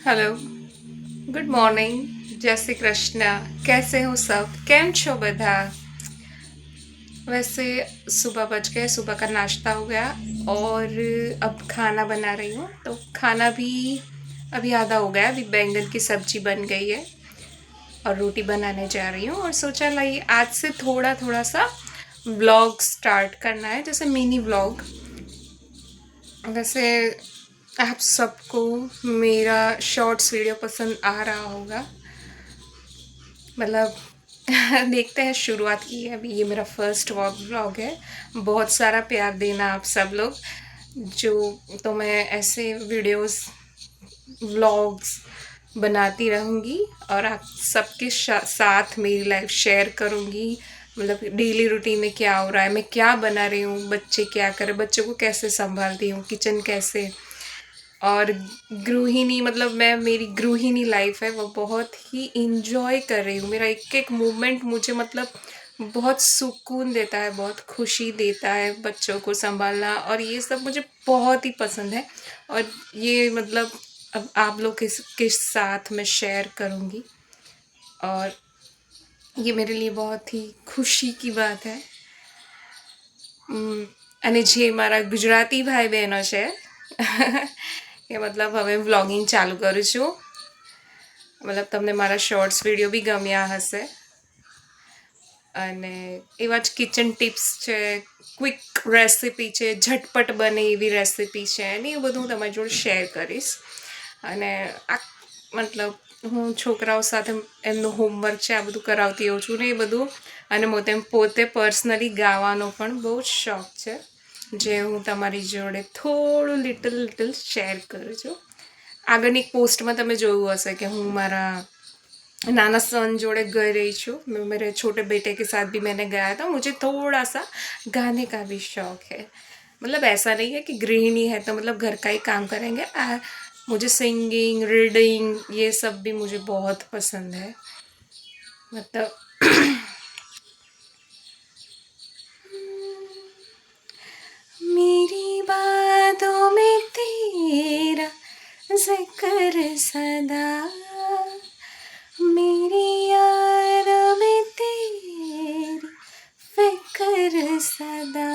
Hello, good morning, जय श्री कृष्ण। कैसे हो सब? કેમ છો બધા? वैसे सुबह बज गए, सुबह का नाश्ता हो गया और अब खाना बना रही हूँ। तो खाना भी अभी आधा हो गया, अभी बैंगन की सब्जी बन गई है और रोटी बनाने जा रही हूँ। और सोचा लाई आज से थोड़ा थोड़ा सा व्लॉग स्टार्ट करना है, जैसे मिनी व्लॉग। वैसे आप सबको मेरा शॉर्ट्स वीडियो पसंद आ रहा होगा, मतलब देखते हैं। शुरुआत की है, अभी ये मेरा फर्स्ट व्लॉग है। बहुत सारा प्यार देना आप सब लोग। जो तो मैं ऐसे वीडियोस व्लॉग्स बनाती रहूँगी और आप सबके साथ मेरी लाइफ शेयर करूँगी। मतलब डेली रूटीन में क्या हो रहा है, मैं क्या बना रही हूँ, बच्चे क्या कर रहे, बच्चों को कैसे संभालती हूँ, किचन कैसे। और गृहिणी, मतलब मैं, मेरी गृहिणी लाइफ है वो बहुत ही इंजॉय कर रही हूँ। मेरा एक एक मोमेंट मुझे मतलब बहुत सुकून देता है, बहुत खुशी देता है। बच्चों को संभालना और ये सब मुझे बहुत ही पसंद है। और ये मतलब अब आप लोग के साथ मैं शेयर करूँगी और ये मेरे लिए बहुत ही खुशी की बात है। અને જે મારા ગુજરાતી ભાઈ બહેનો છે કે મતલબ હવે વ્લોગિંગ ચાલુ કરું છું, મતલબ તમને મારા શોર્ટ્સ વિડીયો બી ગમ્યા હશે અને એવા જ કિચન ટિપ્સ છે, ક્વિક રેસિપી છે, ઝટપટ બને એવી રેસિપી છે અને એ બધું હું તમારી જોડે શેર કરીશ. અને આ મતલબ હું છોકરાઓ સાથે એમનું હોમવર્ક છે આ બધું કરાવતી હોઉં છું ને એ બધું. અને પોતે પર્સનલી ગાવાનો પણ બહુ જ શોખ છે, જે હું તમારી જોડે થોડું લિટલ શેર કરું છું. આગળની પોસ્ટમાં તમે જોયું હશે કે હું મારા नाना सन जोड़े गए रही छू। मेरे छोटे बेटे के साथ भी मैंने गाया था। मुझे थोड़ा सा गाने का भी शौक है। मतलब ऐसा नहीं है कि गृहिणी है तो मतलब घर का ही काम करेंगे। मुझे सिंगिंग, रीडिंग, ये सब भी मुझे बहुत पसंद है। मतलब मेरी बातों में तेरा जिक्र सदा, मेरी यादों में तेरी फिक्र सदा,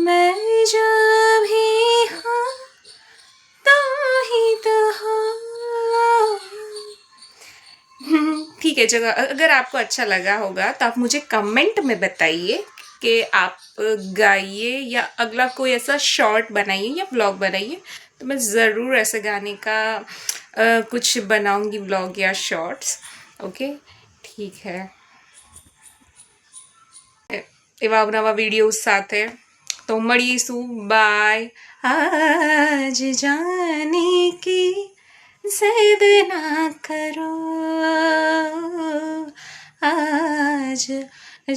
मैं जो भी हूँ तुम ही तो हो। ठीक है, जगह अगर आपको अच्छा लगा होगा तो आप मुझे कमेंट में बताइए कि आप गाइए या अगला कोई ऐसा शॉर्ट बनाइए या व्लॉग बनाइए। तो मैं ज़रूर ऐसे गाने का कुछ बनाऊंगी व्लॉग या शॉर्ट्स। ओके, ठीक है। એવા નવા વિડીયો સાથે તો મળીશું, બાય। आज जाने की जिद ना करो, आज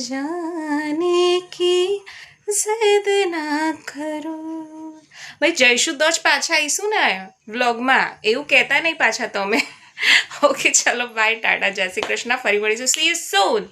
जाने की जिद ना करो। ભાઈ જઈશું તો જ પાછા આવીશું ને વ્લોગમાં, એવું કહેતા નહીં પાછા તમે। ઓકે, ચલો બાય, ટાટા, જય શ્રી કૃષ્ણ, ફરી મળીશું, સી યુ સૂન।